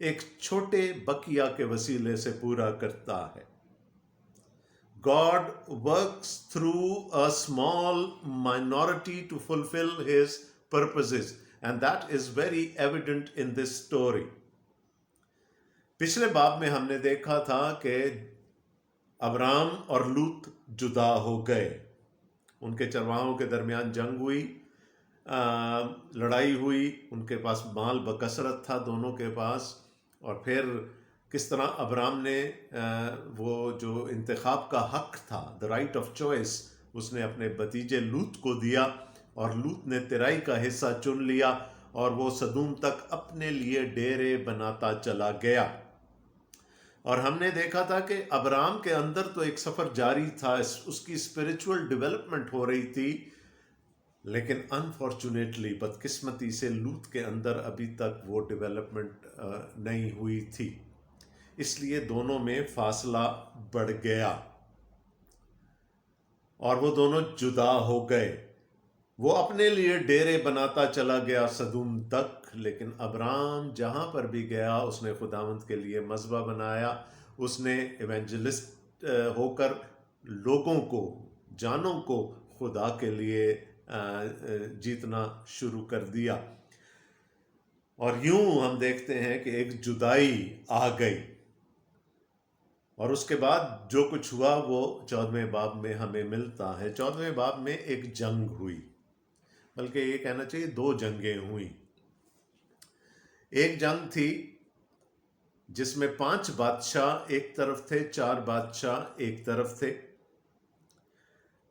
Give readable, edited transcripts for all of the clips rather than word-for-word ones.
ایک چھوٹے بقیہ کے وسیلے سے پورا کرتا ہے۔ God works through a small minority to fulfill his purposes, and that is very evident in this story. پچھلے باب میں ہم نے دیکھا تھا کہ ابرام اور لوط جدا ہو گئے، ان کے چرواہوں کے درمیان جنگ ہوئی، لڑائی ہوئی، ان کے پاس مال بکثرت تھا دونوں کے پاس، اور پھر کس طرح ابرام نے وہ جو انتخاب کا حق تھا، دا رائٹ آف چوائس، اس نے اپنے بھتیجے لوط کو دیا، اور لوط نے ترائی کا حصہ چن لیا، اور وہ سدوم تک اپنے لیے ڈیرے بناتا چلا گیا۔ اور ہم نے دیکھا تھا کہ ابرام کے اندر تو ایک سفر جاری تھا، اس کی اسپرچول ڈیولپمنٹ ہو رہی تھی، لیکن انفارچونیٹلی، بدقسمتی سے لوط کے اندر ابھی تک وہ ڈیولپمنٹ نہیں ہوئی تھی، اس لیے دونوں میں فاصلہ بڑھ گیا اور وہ دونوں جدا ہو گئے۔ وہ اپنے لیے ڈیرے بناتا چلا گیا سدوم تک، لیکن ابرام جہاں پر بھی گیا اس نے خداوند کے لیے مذبح بنایا، اس نے ایونجلسٹ ہو کر لوگوں کو، جانوں کو خدا کے لیے جیتنا شروع کر دیا۔ اور یوں ہم دیکھتے ہیں کہ ایک جدائی آ گئی، اور اس کے بعد جو کچھ ہوا وہ 14ویں باب میں ہمیں ملتا ہے۔ 14ویں باب میں ایک جنگ ہوئی، بلکہ یہ کہنا چاہیے 2 جنگیں ہوئیں۔ ایک جنگ تھی جس میں 5 بادشاہ ایک طرف تھے، 4 بادشاہ ایک طرف تھے،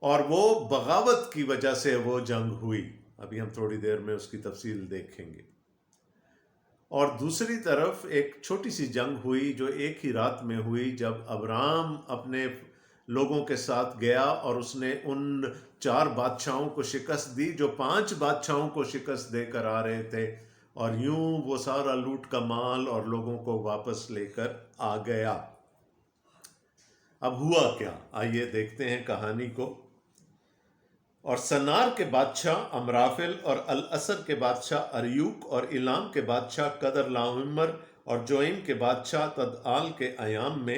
اور وہ بغاوت کی وجہ سے وہ جنگ ہوئی۔ ابھی ہم تھوڑی دیر میں اس کی تفصیل دیکھیں گے۔ اور دوسری طرف ایک چھوٹی سی جنگ ہوئی جو ایک ہی رات میں ہوئی، جب ابرام اپنے لوگوں کے ساتھ گیا اور اس نے ان 4 بادشاہوں کو شکست دی جو 5 بادشاہوں کو شکست دے کر آ رہے تھے، اور یوں وہ سارا لوٹ کا مال اور لوگوں کو واپس لے کر آ گیا۔ اب ہوا کیا، آئیے دیکھتے ہیں کہانی کو۔ اور سنار کے بادشاہ امرافل اور الاسر کے بادشاہ اریوک اور ایلام کے بادشاہ قدر لاؤمر اور جوئم کے بادشاہ تدعال کے ایام میں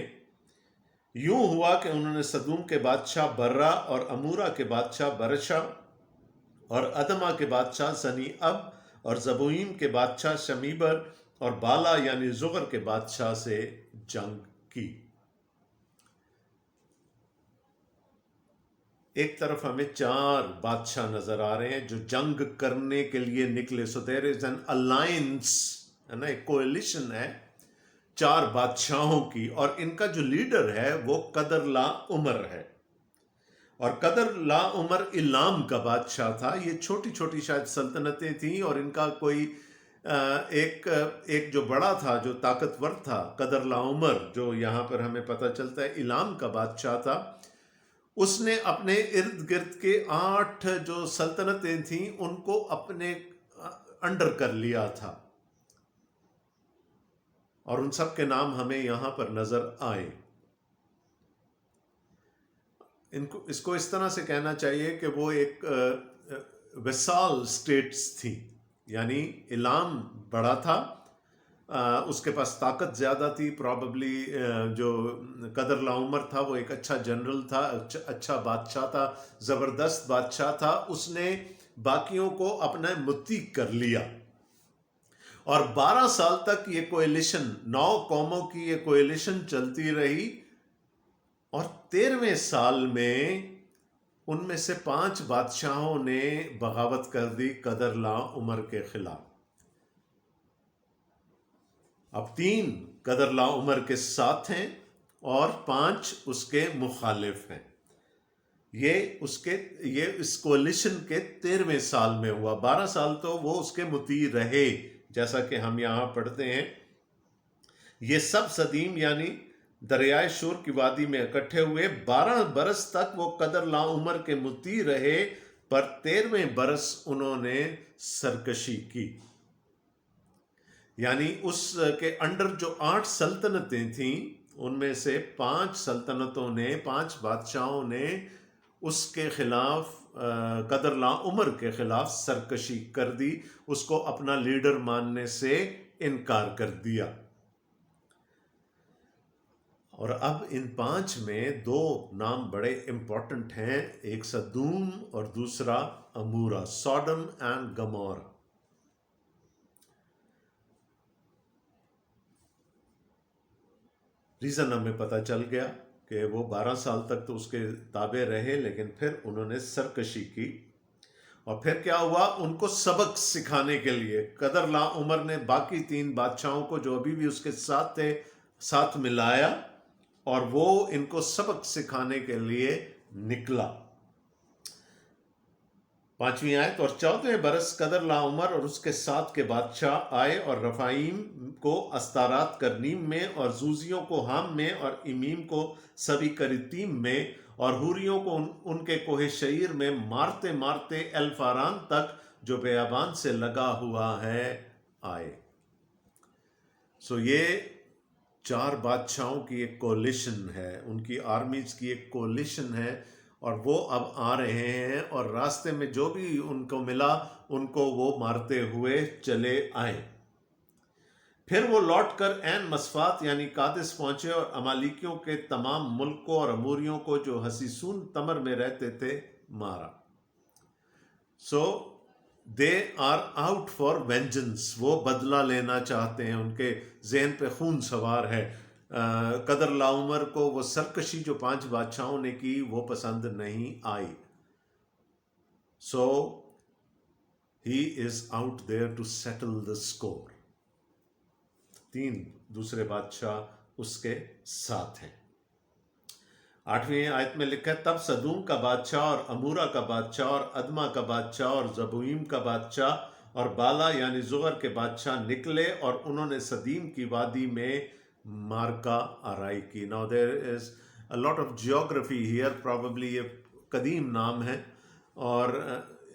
یوں ہوا کہ انہوں نے سدوم کے بادشاہ برا اور امورا کے بادشاہ برشا اور ادما کے بادشاہ سنی اب اور زبوئیم کے بادشاہ شمیبر اور بالا یعنی زغر کے بادشاہ سے جنگ کی۔ ایک طرف ہمیں 4 بادشاہ نظر آ رہے ہیں جو جنگ کرنے کے لیے نکلے۔ سو دیر از این الائنس، ہے نا، ایک کولیشن ہے 4 بادشاہوں کی، اور ان کا جو لیڈر ہے وہ قدر لا عمر ہے، اور قدر لا عمر ایلام کا بادشاہ تھا۔ یہ چھوٹی چھوٹی شاید سلطنتیں تھیں، اور ان کا کوئی ایک جو بڑا تھا، جو طاقتور تھا، قدر لا عمر، جو یہاں پر ہمیں پتہ چلتا ہے ایلام کا بادشاہ تھا، اس نے اپنے ارد گرد کے 8 جو سلطنتیں تھیں ان کو اپنے انڈر کر لیا تھا، اور ان سب کے نام ہمیں یہاں پر نظر آئے۔ اس کو اس طرح سے کہنا چاہیے کہ وہ ایک ویسال سٹیٹس تھی، یعنی ایلام بڑا تھا، اس کے پاس طاقت زیادہ تھی، پراببلی جو قدر لا عمر تھا وہ ایک اچھا جنرل تھا، اچھا بادشاہ تھا، زبردست بادشاہ تھا، اس نے باقیوں کو اپنا مطیع کر لیا، اور 12 سال تک یہ کوئلیشن، 9 قوموں کی یہ کوئلیشن چلتی رہی، اور 13ویں سال میں ان میں سے 5 بادشاہوں نے بغاوت کر دی قدر لا عمر کے خلاف۔ اب 3 قدر لا عمر کے ساتھ ہیں اور 5 اس کے مخالف ہیں۔ یہ اس کولیشن کے 13ویں سال میں ہوا۔ 12 سال تو وہ اس کے مطیع رہے، جیسا کہ ہم یہاں پڑھتے ہیں۔ یہ سب صدیم یعنی دریائے شور کی وادی میں اکٹھے ہوئے، 12 برس تک وہ قدر لا عمر کے مطیع رہے، پر 13ویں برس انہوں نے سرکشی کی۔ یعنی اس کے انڈر جو 8 سلطنتیں تھیں ان میں سے 5 سلطنتوں نے، 5 بادشاہوں نے اس کے خلاف، قدر لا عمر کے خلاف سرکشی کر دی، اس کو اپنا لیڈر ماننے سے انکار کر دیا۔ اور اب ان 5 میں 2 نام بڑے امپورٹنٹ ہیں، ایک سدوم اور دوسرا امورا، سوڈم اینڈ گمورا۔ ریزن ہمیں پتہ چل گیا کہ وہ 12 سال تک تو اس کے تابع رہے، لیکن پھر انہوں نے سرکشی کی، اور پھر کیا ہوا، ان کو سبق سکھانے کے لیے قدر لا عمر نے باقی 3 بادشاہوں کو جو ابھی بھی اس کے ساتھ تھے ساتھ ملایا، اور وہ ان کو سبق سکھانے کے لیے نکلا۔ 5ویں آیت، اور 14 برس قدر لا عمر اور اس کے ساتھ کے بادشاہ آئے، اور رفائیم کو استارات کرنیم میں، اور زوزیوں کو حام میں، اور امیم کو سبی کرتیم میں، اور ہوریوں کو ان کے کوہ شعیر میں مارتے مارتے الفاران تک جو بیابان سے لگا ہوا ہے آئے۔ سو یہ 4 بادشاہوں کی ایک کولیشن ہے، ان کی آرمیز کی ایک کولیشن ہے، اور وہ اب آ رہے ہیں، اور راستے میں جو بھی ان کو ملا ان کو وہ مارتے ہوئے چلے آئے۔ پھر وہ لوٹ کر عین مسفات یعنی قادس پہنچے، اور امالیکیوں کے تمام ملک کو اور اموریوں کو جو حسیسون تمر میں رہتے تھے مارا۔ So they are out for vengeance, وہ بدلہ لینا چاہتے ہیں، ان کے ذہن پہ خون سوار ہے۔ قدر لا عمر کو وہ سرکشی جو 5 بادشاہوں نے کی وہ پسند نہیں آئی۔ So he is out there to settle the score. 3 دوسرے بادشاہ اس کے ساتھ ہیں۔ 8ویں آیت میں لکھا ہے، تب سدوم کا بادشاہ اور امورا کا بادشاہ اور ادما کا بادشاہ اور زبوئیم کا بادشاہ اور بالا یعنی زغر کے بادشاہ نکلے، اور انہوں نے سدیم کی وادی میں مارکا آرائی کی۔ Now there is a lot of geography here, probably یہ قدیم نام ہے، اور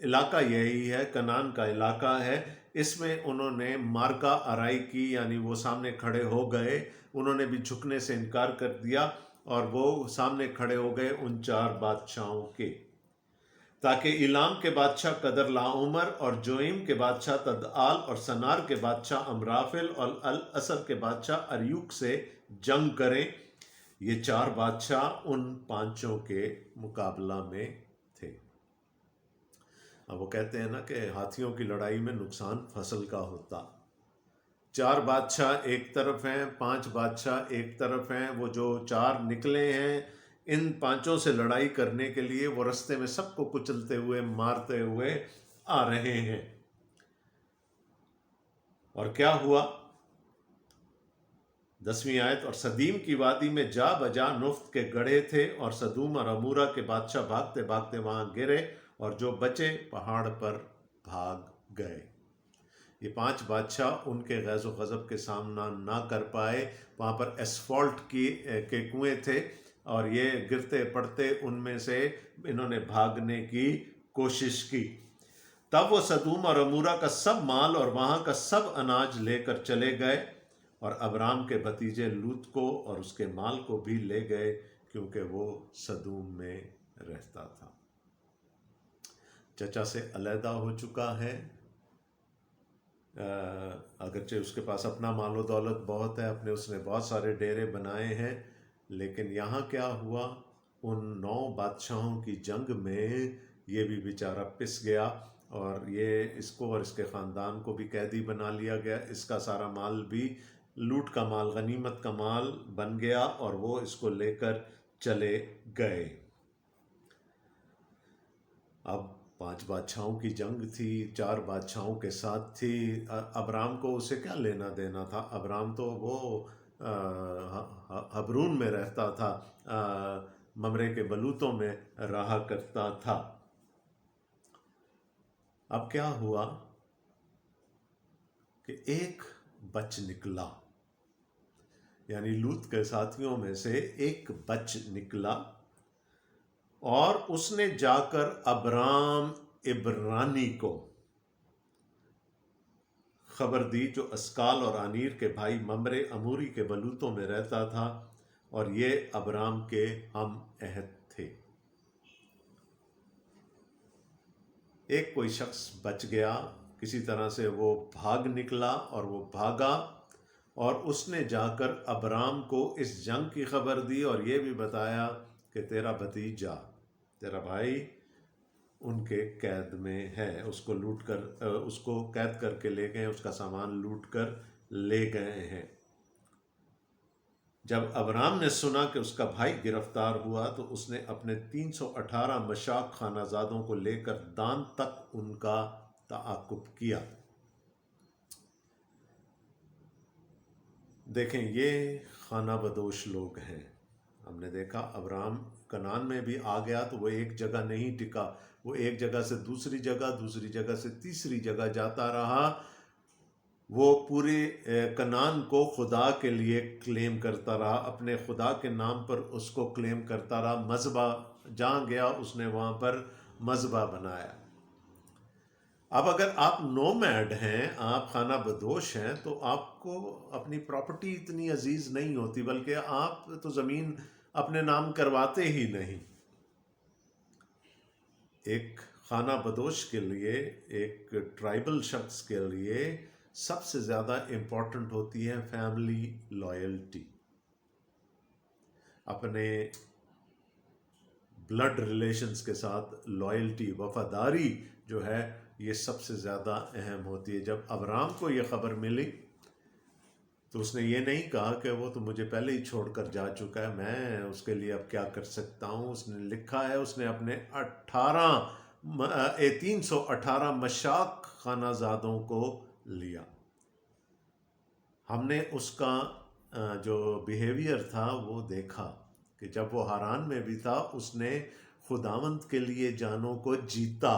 علاقہ یہی ہے، کنعان کا علاقہ ہے۔ اس میں انہوں نے مارکا آرائی کی، یعنی وہ سامنے کھڑے ہو گئے، انہوں نے بھی جھکنے سے انکار کر دیا، اور وہ سامنے کھڑے ہو گئے ان 4 بادشاہوں کے، تاکہ ایلام کے بادشاہ قدر لا عمر اور جوئیم کے بادشاہ تدعال اور سنار کے بادشاہ امرافل اور الاسر کے بادشاہ اریوک سے جنگ کریں۔ یہ 4 بادشاہ ان 5 کے مقابلہ میں تھے۔ اب وہ کہتے ہیں نا کہ ہاتھیوں کی لڑائی میں نقصان فصل کا ہوتا۔ 4 بادشاہ ایک طرف ہیں، 5 بادشاہ ایک طرف ہیں، وہ جو 4 نکلے ہیں ان 5 سے لڑائی کرنے کے لیے، وہ رستے میں سب کو کچلتے ہوئے مارتے ہوئے آ رہے ہیں۔ اور کیا ہوا؟ 10ویں آیت، اور سدیم کی وادی میں جا بجا نفت کے گڑھے تھے، اور سدوم اور امورا کے بادشاہ بھاگتے بھاگتے وہاں گرے، اور جو بچے پہاڑ پر بھاگ گئے۔ یہ 5 بادشاہ ان کے غیظ و غضب کے سامنا نہ کر پائے۔ وہاں پر اسفالٹ کے کنویں تھے، اور یہ گرتے پڑتے ان میں سے انہوں نے بھاگنے کی کوشش کی۔ تب وہ سدوم اور امورا کا سب مال اور وہاں کا سب اناج لے کر چلے گئے، اور ابرام کے بھتیجے لوط کو اور اس کے مال کو بھی لے گئے، کیونکہ وہ سدوم میں رہتا تھا۔ چچا سے علیحدہ ہو چکا ہے، اگرچہ اس کے پاس اپنا مال و دولت بہت ہے، اس نے بہت سارے ڈیرے بنائے ہیں، لیکن یہاں کیا ہوا، ان 9 بادشاہوں کی جنگ میں یہ بھی بیچارہ پس گیا، اور یہ اس کو اور اس کے خاندان کو بھی قیدی بنا لیا گیا۔ اس کا سارا مال بھی لوٹ کا مال، غنیمت کا مال بن گیا، اور وہ اس کو لے کر چلے گئے۔ اب 5 بادشاہوں کی جنگ تھی، 4 بادشاہوں کے ساتھ تھی۔ ابرام کو اسے کیا لینا دینا تھا؟ ابرام تو وہ حبرون میں رہتا تھا، ممرے کے بلوتوں میں رہا کرتا تھا۔ اب کیا ہوا کہ ایک بچ نکلا، یعنی لوط کے ساتھیوں میں سے ایک بچ نکلا، اور اس نے جا کر ابرام عبرانی کو خبر دی، جو اسکال اور آنیر کے بھائی ممرے اموری کے بلوتوں میں رہتا تھا، اور یہ ابرام کے ہم عہد تھے۔ ایک کوئی شخص بچ گیا، کسی طرح سے وہ بھاگ نکلا، اور وہ بھاگا، اور اس نے جا کر ابرام کو اس جنگ کی خبر دی اور یہ بھی بتایا کہ تیرا بھتیجا، تیرا بھائی ان کے قید میں ہے، اس کو لوٹ کر اس کو قید کر کے لے گئے، اس کا سامان لوٹ کر لے گئے ہیں۔ جب ابرام نے سنا کہ اس کا بھائی گرفتار ہوا تو اس نے اپنے 318 مشاق خانہ زادوں کو لے کر دان تک ان کا تعاقب کیا۔ دیکھیں یہ خانہ بدوش لوگ ہیں۔ ہم نے دیکھا ابرام کنعان میں بھی آ گیا تو وہ ایک جگہ نہیں ٹکا، وہ ایک جگہ سے دوسری جگہ، دوسری جگہ سے تیسری جگہ جاتا رہا۔ وہ پورے کنعان کو خدا کے لیے کلیم کرتا رہا، اپنے خدا کے نام پر اس کو کلیم کرتا رہا۔ مذبح جہاں گیا اس نے وہاں پر مذبح بنایا۔ اب اگر آپ نومیڈ ہیں، آپ خانہ بدوش ہیں، تو آپ کو اپنی پراپرٹی اتنی عزیز نہیں ہوتی، بلکہ آپ تو زمین اپنے نام کرواتے ہی نہیں۔ ایک خانہ بدوش کے لیے، ایک ٹرائبل شخص کے لیے سب سے زیادہ امپورٹنٹ ہوتی ہے فیملی لائلٹی۔ اپنے بلڈ ریلیشنز کے ساتھ لائلٹی، وفاداری جو ہے یہ سب سے زیادہ اہم ہوتی ہے۔ جب ابرام کو یہ خبر ملی تو اس نے یہ نہیں کہا کہ وہ تو مجھے پہلے ہی چھوڑ کر جا چکا ہے، میں اس کے لیے اب کیا کر سکتا ہوں۔ اس نے لکھا ہے اس نے اپنے 318 مشاق خانہ زادوں کو لیا۔ ہم نے اس کا جو بیہیویئر تھا وہ دیکھا کہ جب وہ حران میں بھی تھا اس نے خداوند کے لیے جانوں کو جیتا۔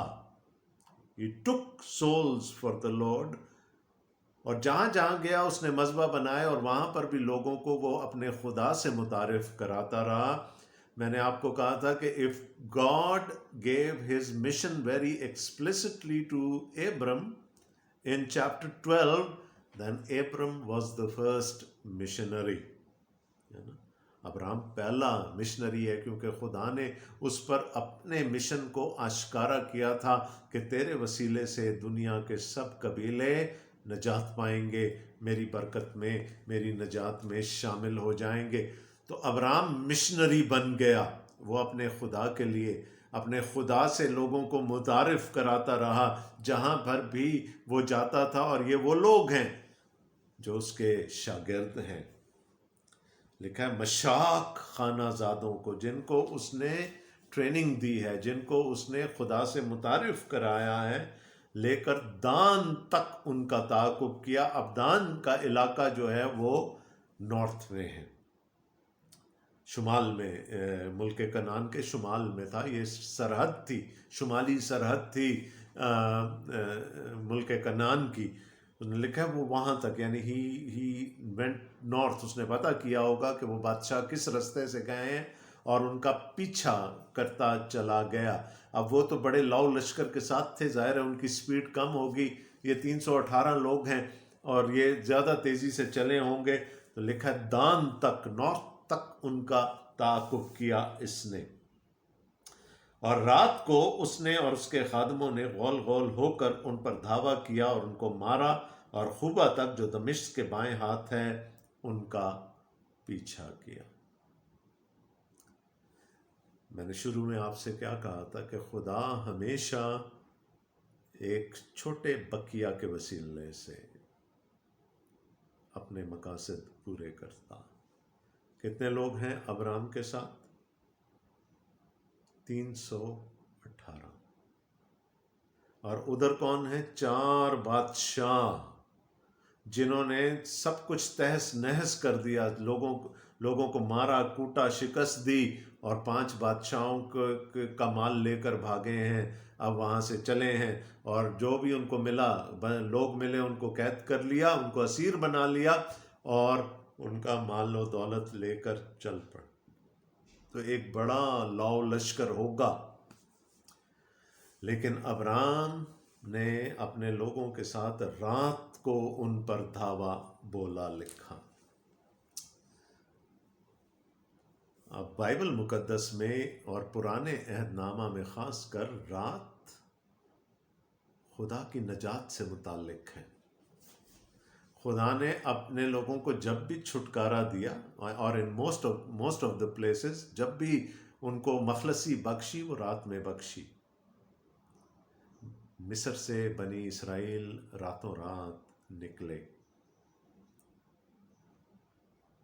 He took souls for the Lord۔ اور جہاں جہاں گیا اس نے مذبح بنائے اور وہاں پر بھی لوگوں کو وہ اپنے خدا سے متعارف کراتا رہا۔ میں نے آپ کو کہا تھا کہ if God gave his mission very explicitly to Abram in chapter 12, then Abram was the first missionary۔ ابراہیم پہلا مشنری ہے کیونکہ خدا نے اس پر اپنے مشن کو آشکارا کیا تھا کہ تیرے وسیلے سے دنیا کے سب قبیلے نجات پائیں گے، میری برکت میں، میری نجات میں شامل ہو جائیں گے۔ تو ابراہیم مشنری بن گیا، وہ اپنے خدا کے لیے، اپنے خدا سے لوگوں کو متعارف کراتا رہا جہاں پر بھی وہ جاتا تھا، اور یہ وہ لوگ ہیں جو اس کے شاگرد ہیں۔ لکھا ہے مشاق خانہ زادوں کو، جن کو اس نے ٹریننگ دی ہے، جن کو اس نے خدا سے متعارف کرایا ہے، لے کر دان تک ان کا تعاقب کیا۔ اب دان کا علاقہ جو ہے وہ نارتھ میں ہے، شمال میں، ملک کنعان کے شمال میں تھا۔ یہ سرحد تھی، شمالی سرحد تھی ملک کنعان کی۔ اس نے لکھا ہے وہ وہاں تک، یعنی ہی وینٹ نارتھ۔ اس نے پتہ کیا ہوگا کہ وہ بادشاہ کس رستے سے گئے ہیں اور ان کا پیچھا کرتا چلا گیا۔ اب وہ تو بڑے لاؤ لشکر کے ساتھ تھے، ظاہر ہے ان کی سپیڈ کم ہوگی، یہ 318 لوگ ہیں اور یہ زیادہ تیزی سے چلے ہوں گے۔ تو لکھا ہے دان تک، نارتھ تک ان کا تعاقب کیا اس نے۔ اور رات کو اس نے اور اس کے خادموں نے غول غول ہو کر ان پر دھاوا کیا اور ان کو مارا، اور خوبا تک جو دمشق کے بائیں ہاتھ ہے ان کا پیچھا کیا۔ میں نے شروع میں آپ سے کیا کہا تھا کہ خدا ہمیشہ ایک چھوٹے بکیا کے وسیلے سے اپنے مقاصد پورے کرتا۔ کتنے لوگ ہیں ابرام کے ساتھ؟ 318۔ اور ادھر کون ہیں؟ 4 بادشاہ جنہوں نے سب کچھ تہس نہس کر دیا، لوگوں کو مارا، کوٹا، شکست دی، اور 5 بادشاہوں کا مال لے کر بھاگے ہیں۔ اب وہاں سے چلے ہیں اور جو بھی ان کو ملا، لوگ ملے، ان کو قید کر لیا، ان کو اسیر بنا لیا اور ان کا مال و دولت لے کر چل پڑے۔ تو ایک بڑا لاؤ لشکر ہوگا۔ لیکن ابرام نے اپنے لوگوں کے ساتھ رات کو ان پر دھاوا بولا، لکھا۔ اب بائبل مقدس میں اور پرانے عہد نامہ میں خاص کر رات خدا کی نجات سے متعلق ہے۔ خدا نے اپنے لوگوں کو جب بھی چھٹکارا دیا، اور in most of the places جب بھی ان کو مخلصی بخشی، وہ رات میں بخشی۔ مصر سے بنی اسرائیل راتوں رات نکلے۔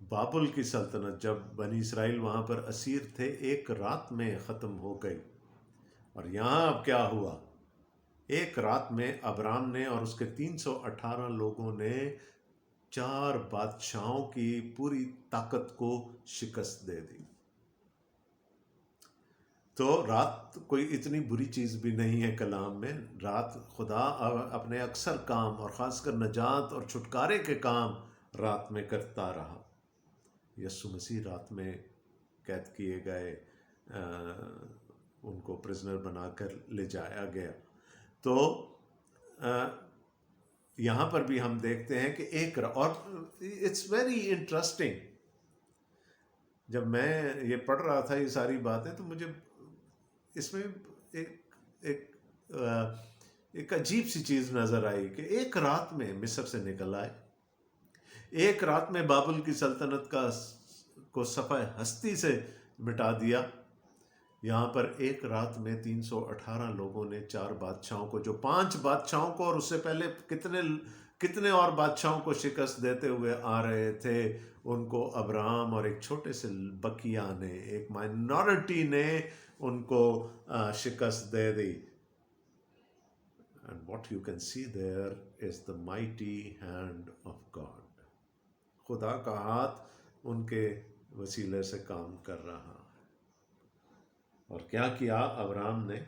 بابل کی سلطنت، جب بنی اسرائیل وہاں پر اسیر تھے، ایک رات میں ختم ہو گئی۔ اور یہاں اب کیا ہوا؟ ایک رات میں ابرام نے اور اس کے 318 لوگوں نے 4 بادشاہوں کی پوری طاقت کو شکست دے دی۔ تو رات کوئی اتنی بری چیز بھی نہیں ہے کلام میں۔ رات خدا اپنے اکثر کام، اور خاص کر نجات اور چھٹکارے کے کام رات میں کرتا رہا۔ یسوع مسیح رات میں قید کیے گئے، ان کو پرزنر بنا کر لے جایا گیا۔ تو یہاں پر بھی ہم دیکھتے ہیں کہ اور اٹس ویری انٹرسٹنگ، جب میں یہ پڑھ رہا تھا یہ ساری باتیں، تو مجھے اس میں ایک عجیب سی چیز نظر آئی کہ ایک رات میں مصر سے نکل آئے، ایک رات میں بابل کی سلطنت کو صفحہ ہستی سے مٹا دیا۔ یہاں پر ایک رات میں 318 لوگوں نے 4 بادشاہوں کو، جو 5 بادشاہوں کو اور اس سے پہلے کتنے اور بادشاہوں کو شکست دیتے ہوئے آ رہے تھے، ان کو ابرام اور ایک چھوٹے سے بکیا نے، ایک مائنورٹی نے ان کو شکست دے دی۔ And what you can see there is the mighty hand of God. خدا کا ہاتھ ان کے وسیلے سے کام کر رہا ہے۔ اور کیا کیا ابرام نے؟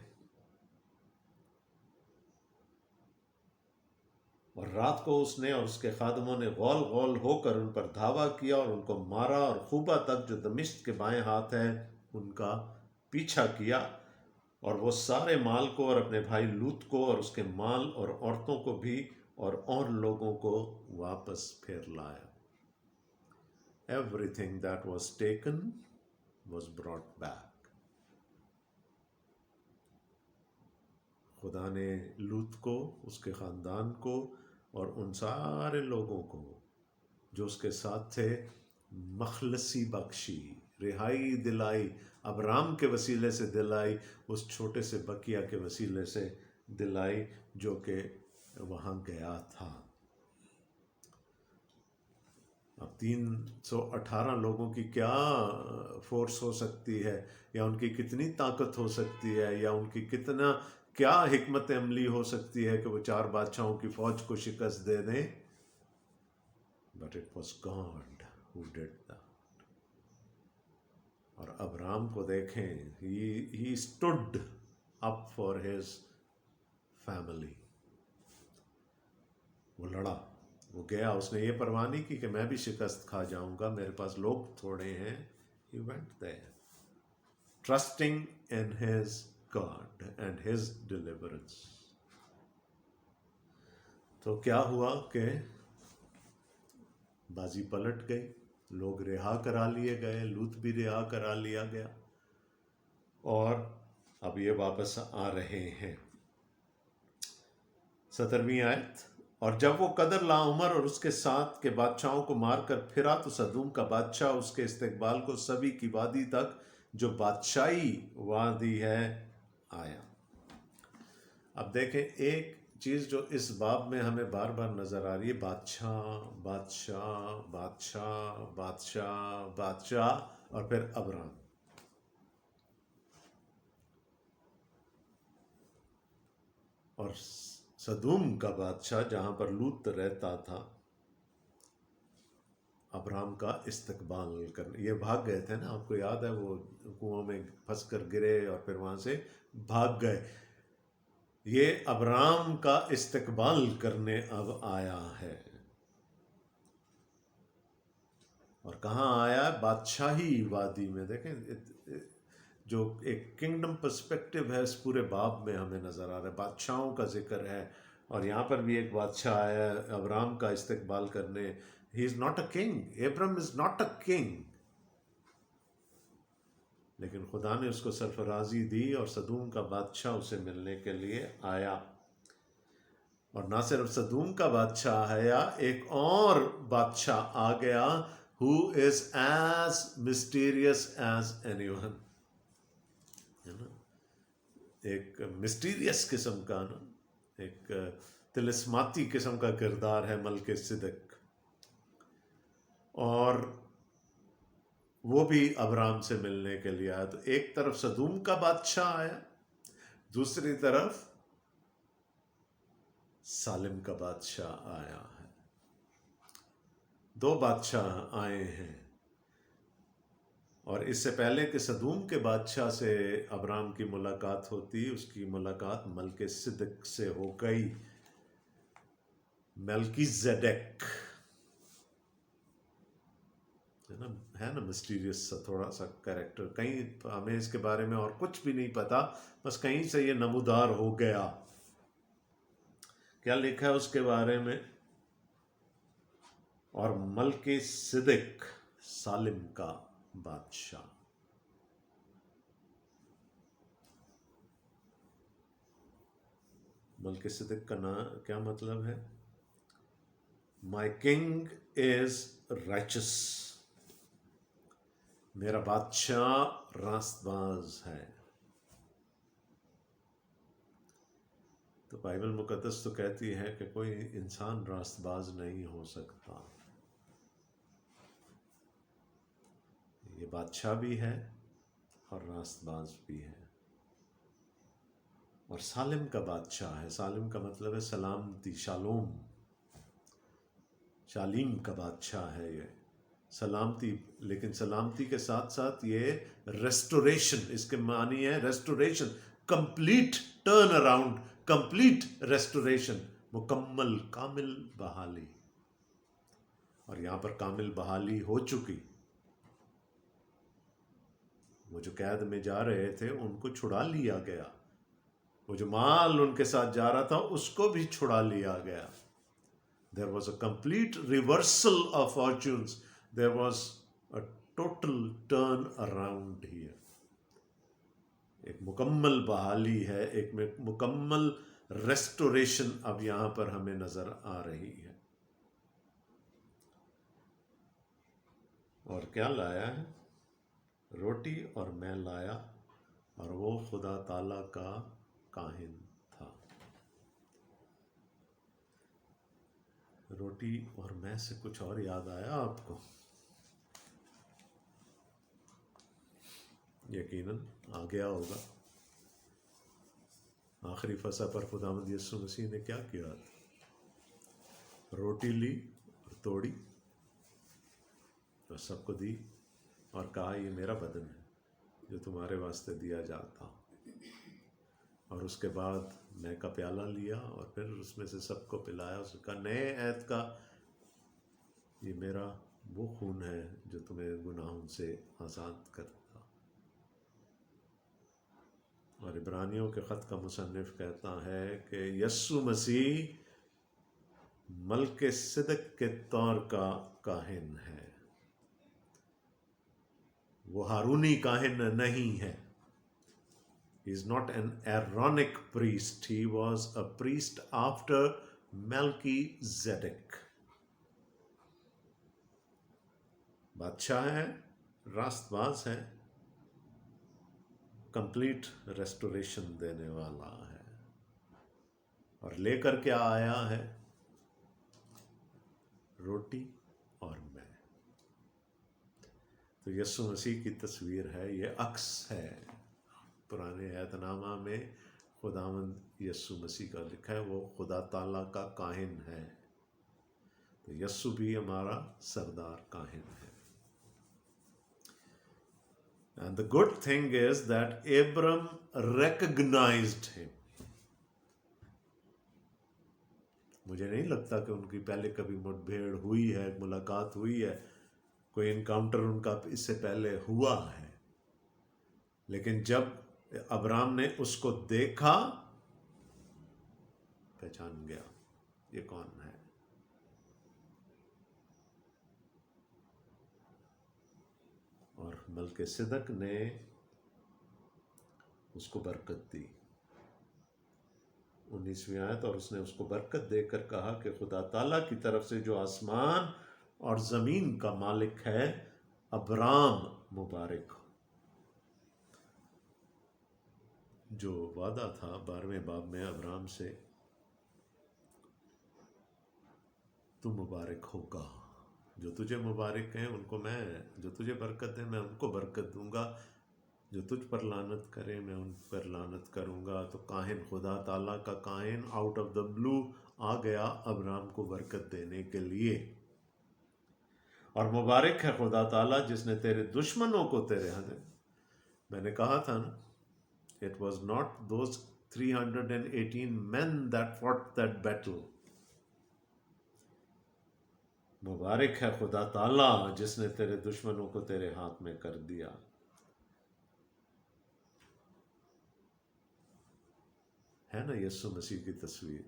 اور رات کو اس نے اور اس کے خادموں نے غول غول ہو کر ان پر دھاوا کیا اور ان کو مارا، اور خوبا تک جو دمشق کے بائیں ہاتھ ہے ان کا پیچھا کیا، اور وہ سارے مال کو اور اپنے بھائی لوط کو اور اس کے مال اور عورتوں کو بھی اور لوگوں کو واپس پھیر لایا۔ Everything that was taken was brought back. خدا نے لوط کو، اس کے خاندان کو اور ان سارے لوگوں کو جو اس کے ساتھ تھے مخلصی بخشی، رہائی دلائی، ابرام کے وسیلے سے دلائی، اس چھوٹے سے بکیا کے وسیلے سے دلائی جو کہ وہاں گیا تھا۔ اب 318 لوگوں کی کیا فورس ہو سکتی ہے، یا ان کی کتنی طاقت ہو سکتی ہے، یا ان کی کیا حکمت عملی ہو سکتی ہے کہ وہ 4 بادشاہوں کی فوج کو شکست دے دیں؟ But it was God who did that. اور ابرام کو دیکھیں، he stood up for his family. وہ لڑا، وہ گیا، اس نے یہ پرواہ نہیں کی کہ میں بھی شکست کھا جاؤں گا، میرے پاس لوگ تھوڑے ہیں۔ He went there, trusting in his God and his deliverance. تو کیا ہوا کہ بازی پلٹ گئی، لوگ رہا کرا لیے گئے، لوط بھی رہا کرا لیا گیا، اور اب یہ واپس آ رہے ہیں۔ 17ویں آیت، اور جب وہ قدر لا عمر اور اس کے ساتھ کے بادشاہوں کو مار کر پھرا، تو سدوم کا بادشاہ اس کے استقبال کو سبی کی وادی تک، جو بادشاہی وادی ہے، آیا۔ اب دیکھیں ایک چیز جو اس باب میں ہمیں بار بار نظر آ رہی ہے، بادشاہ بادشاہ بادشاہ بادشاہ بادشاہ، اور پھر ابرام۔ اور سدوم کا بادشاہ جہاں پر لوط رہتا تھا، ابرام کا استقبال کرنے، یہ بھاگ گئے تھے نا، آپ کو یاد ہے وہ کنویں میں پھنس کر گرے اور پھر وہاں سے بھاگ گئے۔ یہ ابرام کا استقبال کرنے اب آیا ہے، اور کہاں آیا؟ بادشاہی وادی میں۔ دیکھیں جو ایک کنگڈم پرسپیکٹو ہے اس پورے باب میں ہمیں نظر آ رہا ہے، بادشاہوں کا ذکر ہے، اور یہاں پر بھی ایک بادشاہ آیا ہے ابرام کا استقبال کرنے۔ He is not a king, Abram is not a king, لیکن خدا نے اس کو سرفرازی دی اور سدوم کا بادشاہ اسے ملنے کے لیے آیا۔ اور نہ صرف سدوم کا بادشاہ ہے، یا ایک اور بادشاہ آ گیا who is as mysterious as anyone، ہے نا، ایک مسٹیریس قسم کا نا، ایک تلسماتی قسم کا کردار ہے ملک صدق، اور وہ بھی ابرام سے ملنے کے لیے آیا۔ تو ایک طرف سدوم کا بادشاہ آیا، دوسری طرف سالم کا بادشاہ آیا ہے، دو بادشاہ آئے ہیں۔ اور اس سے پہلے کہ سدوم کے بادشاہ سے ابرام کی ملاقات ہوتی، اس کی ملاقات ملک صدق سے ہو گئی، ملکی زیڈک، ہے نا، مسٹیریس سا تھوڑا سا کریکٹر، کہیں ہمیں اس کے بارے میں اور کچھ بھی نہیں پتا، بس کہیں سے یہ نمودار ہو گیا۔ کیا لکھا ہے اس کے بارے میں؟ اور ملک صدق سالم کا بادشاہ۔ ملک صدق کا نام کیا مطلب ہے؟ مائی کنگ از رائچس، میرا بادشاہ راست باز ہے۔ تو بائبل مقدس تو کہتی ہے کہ کوئی انسان راست باز نہیں ہو سکتا، یہ بادشاہ بھی ہے اور راست باز بھی ہے، اور سالم کا بادشاہ ہے۔ سالم کا مطلب ہے سلامتی، شالوم، شالیم کا بادشاہ ہے یہ، سلامتی، لیکن سلامتی کے ساتھ ساتھ یہ ریسٹوریشن، اس کے معنی ہے restoration, complete turn around, complete restoration, مکمل کامل بحالی۔ اور یہاں پر کامل بحالی ہو چکی، وہ جو قید میں جا رہے تھے ان کو چھڑا لیا گیا، وہ جو مال ان کے ساتھ جا رہا تھا اس کو بھی چھڑا لیا گیا۔ There was a complete reversal of fortunes. There was a total turn around here. ایک مکمل بحالی ہے، ایک مکمل ریسٹوریشن اب یہاں پر ہمیں نظر آ رہی ہے۔ اور کیا لایا ہے؟ روٹی اور میں لایا، اور وہ خدا تعالیٰ کا کاہن تھا۔ روٹی اور میں سے کچھ اور یاد آیا آپ کو؟ یقیناً آ گیا ہوگا۔ آخری فصح پر خداوند یسوع مسیح نے کیا کیا؟ روٹی لی اور توڑی اور سب کو دی، اور کہا یہ میرا بدن ہے جو تمہارے واسطے دیا جاتا۔ اور اس کے بعد میں کا پیالہ لیا اور پھر اس میں سے سب کو پلایا، اس کا نئے عہد کا یہ میرا وہ خون ہے جو تمہیں گناہوں سے آزاد کرتا۔ اور عبرانیوں کے خط کا مصنف کہتا ہے کہ یسوع مسیح ملک صدق کے طور کا کاہن ہے، وہ ہارونی کاہن نہیں ہے۔ He is not an Aaronic priest. He was a priest after Melchizedek. بادشاہ ہے، راست باز ہے، کمپلیٹ ریسٹوریشن دینے والا ہے۔ اور لے کر کیا آیا ہے؟ روٹی اور میں۔ تو یسوع مسیح کی تصویر ہے، یہ عکس ہے۔ پرانے عہد نامہ میں خداوند یسوع مسیح کا لکھا ہے، وہ خدا تعالیٰ کا کاہن ہے۔ تو یسوع بھی ہمارا سردار کاہن ہے۔ And the good thing is that Abram recognized him. مجھے نہیں لگتا کہ ان کی پہلے کبھی مٹ بھیڑ ہوئی ہے، ملاقات ہوئی ہے، کوئی انکاؤنٹر ان کا اس سے پہلے ہوا ہے، لیکن جب ابرام نے اس کو دیکھا پہچان گیا یہ کون ہے۔ اور ملک صدق نے اس کو برکت دی، 19ویں آیت، اور اس نے اس کو برکت دے کر کہا کہ خدا تعالیٰ کی طرف سے جو آسمان اور زمین کا مالک ہے، ابرام مبارک ہو۔ جو وعدہ تھا 12ویں باب میں ابرام سے، تو مبارک ہوگا، جو تجھے مبارک ہیں ان کو میں، جو تجھے برکت دے میں ان کو برکت دوں گا، جو تجھ پر لعنت کرے میں ان پر لعنت کروں گا۔ تو کاہن، خدا تعالیٰ کا کاہن آؤٹ آف دا بلو آ گیا ابرام کو برکت دینے کے لیے۔ اور مبارک ہے خدا تعالیٰ جس نے تیرے دشمنوں کو تیرے میں نے کہا تھا نا، it was not those 318 men that fought that battle. مبارک ہے خدا تعالیٰ جس نے تیرے دشمنوں کو تیرے ہاتھ میں کر دیا۔ ہے نا یسوع مسیح کی تصویر،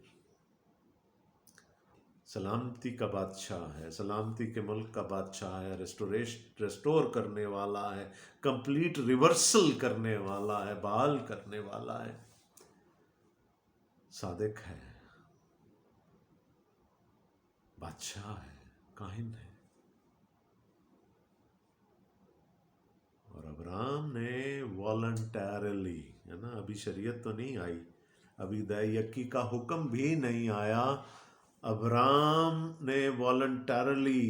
سلامتی کا بادشاہ ہے، سلامتی کے ملک کا بادشاہ ہے، ریسٹور کرنے والا ہے، کمپلیٹ ریورسل کرنے والا ہے، بحال کرنے والا ہے، صادق ہے، بادشاہ ہے، کاہن ہے۔ اور ابرام نے والنٹیرلی، ہے نا، ابھی شریعت تو نہیں آئی، ابھی دے یکی کا حکم بھی نہیں آیا، ابرام نے voluntarily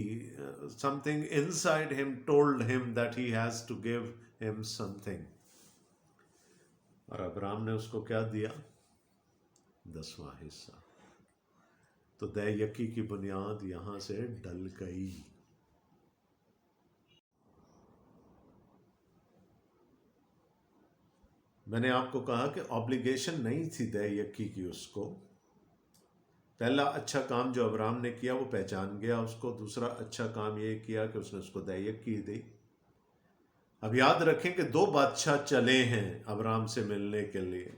something inside him told him that he has to give him something، اور ابرام نے اس کو کیا دیا؟ 10واں حصہ۔ تو دے یکی کی بنیاد یہاں سے ڈل گئی۔ میں نے آپ کو کہا کہ آبلیگیشن نہیں تھی دے یکی کی اس کو۔ پہلا اچھا کام جو ابرام نے کیا وہ پہچان گیا اس کو، دوسرا اچھا کام یہ کیا کہ اس نے اس کو دے یکی دی۔ اب یاد رکھیں کہ 2 بادشاہ چلے ہیں ابرام سے ملنے کے لیے۔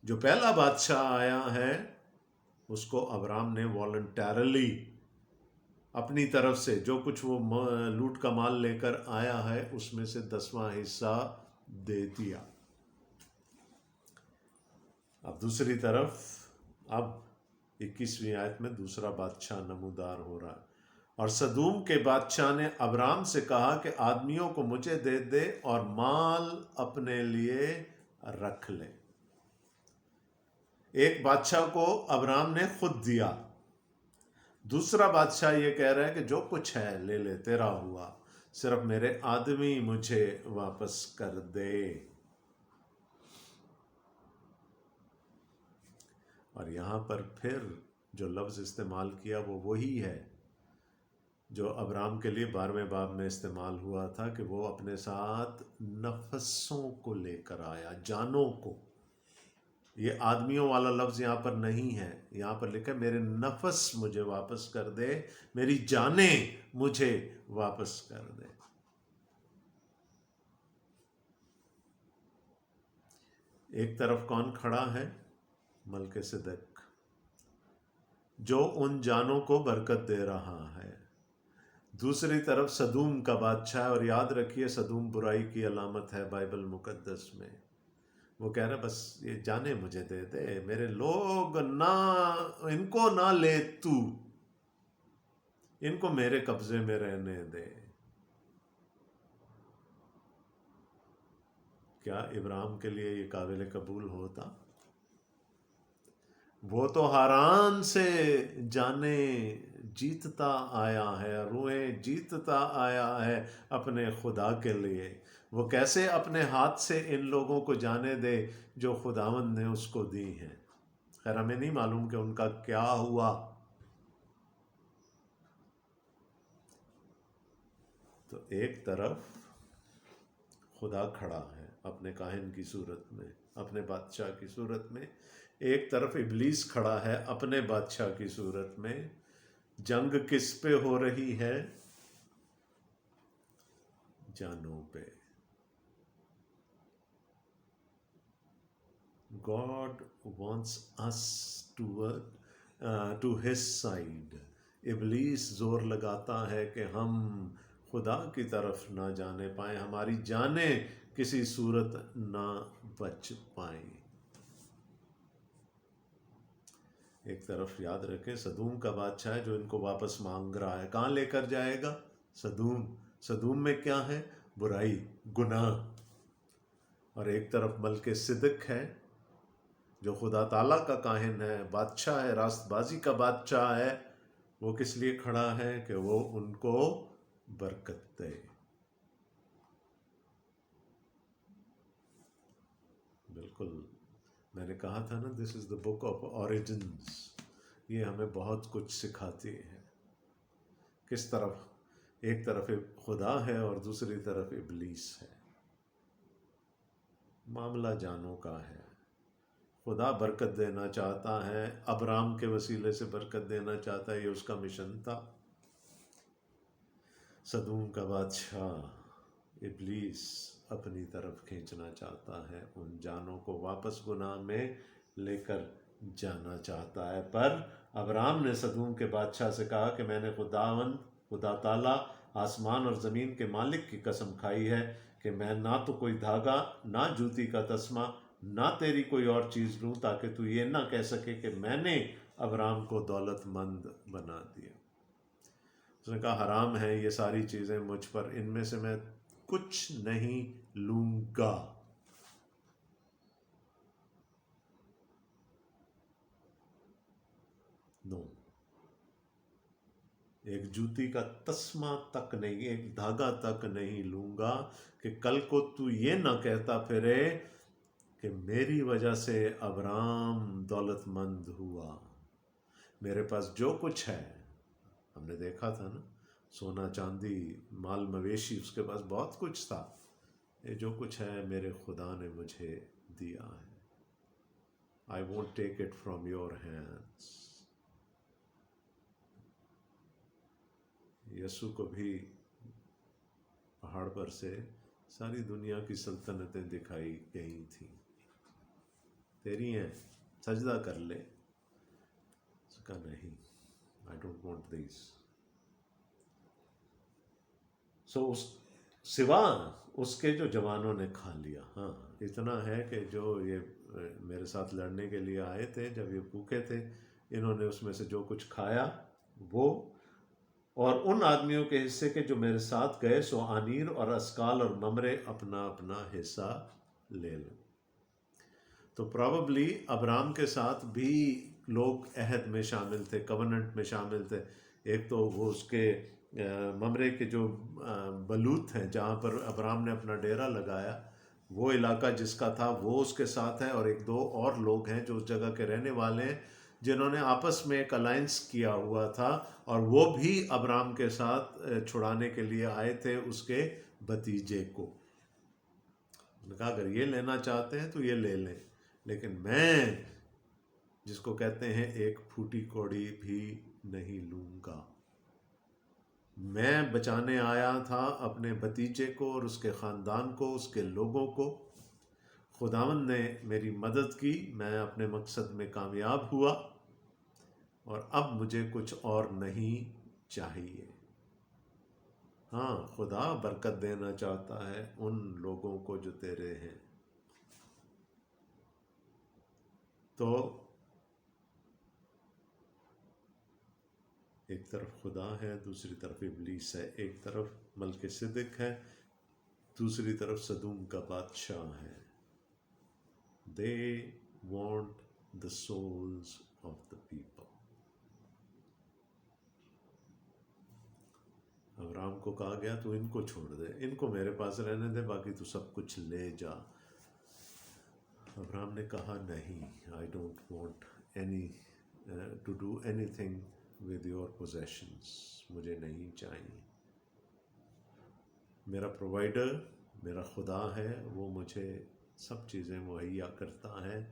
جو پہلا بادشاہ آیا ہے اس کو ابرام نے والنٹیرلی اپنی طرف سے جو کچھ وہ لوٹ کا مال لے کر آیا ہے اس میں سے 10واں حصہ دے دیا۔ اب دوسری طرف اب 21ویں آیت میں دوسرا بادشاہ نمودار ہو رہا ہے، اور سدوم کے بادشاہ نے ابرام سے کہا کہ آدمیوں کو مجھے دے دے اور مال اپنے لیے رکھ لے۔ ایک بادشاہ کو ابرام نے خود دیا، دوسرا بادشاہ یہ کہہ رہا ہے کہ جو کچھ ہے لے لے، تیرا ہوا، صرف میرے آدمی مجھے واپس کر دے۔ اور یہاں پر پھر جو لفظ استعمال کیا وہ وہی ہے جو ابرام کے لیے 12ویں باب میں استعمال ہوا تھا، کہ وہ اپنے ساتھ نفسوں کو لے کر آیا، جانوں کو۔ یہ آدمیوں والا لفظ یہاں پر نہیں ہے، یہاں پر لکھا ہے میرے نفس مجھے واپس کر دے، میری جانیں مجھے واپس کر دے۔ ایک طرف کون کھڑا ہے؟ ملک صدق، جو ان جانوں کو برکت دے رہا ہے۔ دوسری طرف سدوم کا بادشاہ، اور یاد رکھیے سدوم برائی کی علامت ہے بائبل مقدس میں۔ وہ کہہ رہا بس یہ جانے مجھے دے دے، میرے لوگ نہ، ان کو نہ لے تو، ان کو میرے قبضے میں رہنے دے۔ کیا ابراہیم کے لیے یہ قابل قبول ہوتا؟ وہ تو ہاران سے جانے جیتتا آیا ہے، روحیں جیتتا آیا ہے اپنے خدا کے لیے۔ وہ کیسے اپنے ہاتھ سے ان لوگوں کو جانے دے جو خداوند نے اس کو دی ہیں؟ خیر ہمیں نہیں معلوم کہ ان کا کیا ہوا۔ تو ایک طرف خدا کھڑا ہے اپنے کاہن کی صورت میں، اپنے بادشاہ کی صورت میں، ایک طرف ابلیس کھڑا ہے اپنے بادشاہ کی صورت میں۔ جنگ کس پہ ہو رہی ہے؟ جانوں پہ۔ God wants us to his side۔ ابلیس زور لگاتا ہے کہ ہم خدا کی طرف نہ جانے پائیں، ہماری جانیں کسی صورت نہ بچ پائیں۔ ایک طرف یاد رکھیں سدوم کا بادشاہ ہے جو ان کو واپس مانگ رہا ہے، کہاں لے کر جائے گا؟ سدوم۔ سدوم میں کیا ہے؟ برائی، گناہ۔ اور ایک طرف ملک صدق ہے جو خدا تعالیٰ کا کاہن ہے، بادشاہ ہے، راست بازی کا بادشاہ ہے۔ وہ کس لیے کھڑا ہے؟ کہ وہ ان کو برکت دے۔ بالکل، میں نے کہا تھا نا، دس از دا بک آف اوریجنز۔ یہ ہمیں بہت کچھ سکھاتی ہے، کس طرف ایک طرف خدا ہے اور دوسری طرف ابلیس ہے۔ معاملہ جانوں کا ہے۔ خدا برکت دینا چاہتا ہے، ابرام کے وسیلے سے برکت دینا چاہتا ہے، یہ اس کا مشن تھا۔ سدوم کا بادشاہ ابلیس اپنی طرف کھینچنا چاہتا ہے، ان جانوں کو واپس گناہ میں لے کر جانا چاہتا ہے۔ پر ابرام نے سدوم کے بادشاہ سے کہا کہ میں نے خدا تعالیٰ آسمان اور زمین کے مالک کی قسم کھائی ہے کہ میں نہ تو کوئی دھاگا، نہ جوتی کا تسمہ، نہ تیری کوئی اور چیز لوں، تاکہ تو یہ نہ کہہ سکے کہ میں نے ابرام کو دولت مند بنا دیا۔ اس نے کہا حرام ہے یہ ساری چیزیں مجھ پر، ان میں سے میں کچھ نہیں لوں گا۔ نو، ایک جوتی کا تسمہ تک نہیں، ایک دھاگا تک نہیں لوں گا، کہ کل کو تو یہ نہ کہتا پھرے کہ میری وجہ سے ابرام دولت مند ہوا۔ میرے پاس جو کچھ ہے، ہم نے دیکھا تھا نا، سونا چاندی، مال مویشی، اس کے پاس بہت کچھ تھا۔ یہ جو کچھ ہے میرے خدا نے مجھے دیا ہے۔ I won't take it from your hands۔ یسوع کو بھی پہاڑ پر سے ساری دنیا کی سلطنتیں دکھائی گئی تھیں، تیری ہیں، سجدہ کر لے۔ اس کا نہیں، I don't want these۔ سوا اس کے جو جوانوں نے کھا لیا۔ ہاں، اتنا ہے کہ جو یہ میرے ساتھ لڑنے کے لیے آئے تھے، جب یہ بھوکے تھے، انہوں نے اس میں سے جو کچھ کھایا وہ، اور ان آدمیوں کے حصے کے جو میرے ساتھ گئے، سو آنیر اور اسکال اور ممرے اپنا اپنا حصہ لے لیں۔ تو پراببلی ابرام کے ساتھ بھی لوگ عہد میں شامل تھے، کوننٹ میں شامل تھے۔ ایک تو وہ اس کے ممرے کے جو بلوت ہیں جہاں پر ابرام نے اپنا ڈیرا لگایا، وہ علاقہ جس کا تھا وہ اس کے ساتھ ہے، اور ایک دو اور لوگ ہیں جو اس جگہ کے رہنے والے ہیں، جنہوں نے آپس میں ایک الائنس کیا ہوا تھا، اور وہ بھی ابرام کے ساتھ چھڑانے کے لیے آئے تھے اس کے بھتیجے کو۔ انہوں نے کہا اگر یہ لینا چاہتے ہیں تو یہ لے لیں، لیکن میں جس کو کہتے ہیں ایک پھوٹی کوڑی بھی نہیں لوں گا۔ میں بچانے آیا تھا اپنے بھتیجے کو اور اس کے خاندان کو، اس کے لوگوں کو۔ خداوند نے میری مدد کی، میں اپنے مقصد میں کامیاب ہوا، اور اب مجھے کچھ اور نہیں چاہیے۔ ہاں، خدا برکت دینا چاہتا ہے ان لوگوں کو جو تیرے ہیں۔ تو ایک طرف خدا ہے، دوسری طرف ابلیس ہے، ایک طرف ملک صدق ہے، دوسری طرف سدوم کا بادشاہ ہے۔ They want the souls of the people۔ Abram کو کہا گیا تو ان کو چھوڑ دے، ان کو میرے پاس رہنے دے، باقی تو سب کچھ لے جا۔ ابرام نے کہا نہیں، I don't want to do anything with your possessions۔ مجھے نہیں چاہیے۔ میرا پرووائڈر، میرا خدا ہے، وہ مجھے سب چیزیں مہیا کرتا ہے،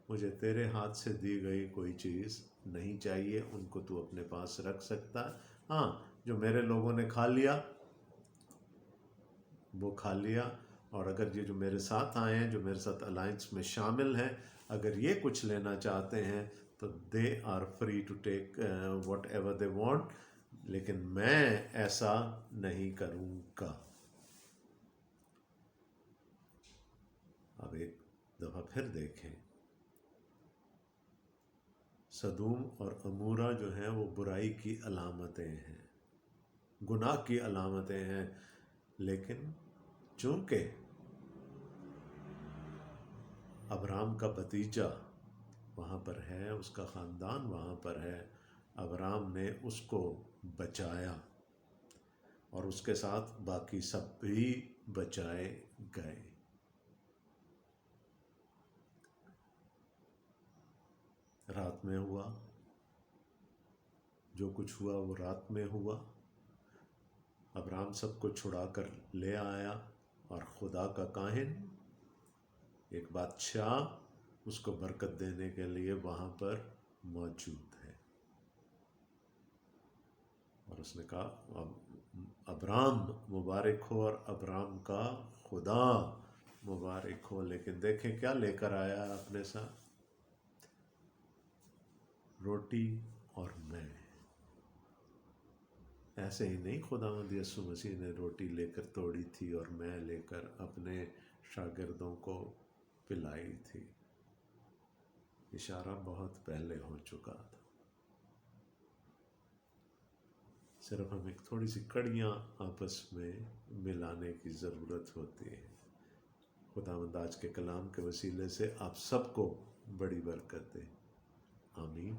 مجھے تیرے ہاتھ سے دی گئی کوئی چیز نہیں چاہیے، ان کو تو اپنے پاس رکھ سکتا ہے۔ ہاں، جو میرے لوگوں نے کھا لیا وہ کھا لیا، اور اگر یہ جو میرے ساتھ آئے ہیں، جو میرے ساتھ الائنس میں شامل ہیں، اگر یہ کچھ لینا چاہتے ہیں تو they are free to take whatever they want، لیکن میں ایسا نہیں کروں گا۔ اب ایک دفعہ پھر دیکھیں، صدوم اور عمورہ جو ہیں وہ برائی کی علامتیں ہیں، گناہ کی علامتیں ہیں، لیکن چونکہ ابرام کا بھتیجا وہاں پر ہے، اس کا خاندان وہاں پر ہے، ابرام نے اس کو بچایا اور اس کے ساتھ باقی سب بھی بچائے گئے۔ رات میں ہوا، جو کچھ ہوا وہ رات میں ہوا۔ ابرام سب کو چھڑا کر لے آیا، اور خدا کا کاہن ایک بادشاہ اس کو برکت دینے کے لیے وہاں پر موجود ہے، اور اس نے کہا ابرام مبارک ہو اور ابرام کا خدا مبارک ہو۔ لیکن دیکھیں کیا لے کر آیا اپنے ساتھ، روٹی اور میں۔ ایسے ہی نہیں خداوند یسوع مسیح نے روٹی لے کر توڑی تھی اور میں لے کر اپنے شاگردوں کو پلائی تھی، اشارہ بہت پہلے ہو چکا تھا، صرف ہمیں تھوڑی سی کڑیاں آپس میں ملانے کی ضرورت ہوتی ہے۔ خداوند آج کے کلام کے وسیلے سے آپ سب کو بڑی برکت دے، آمین۔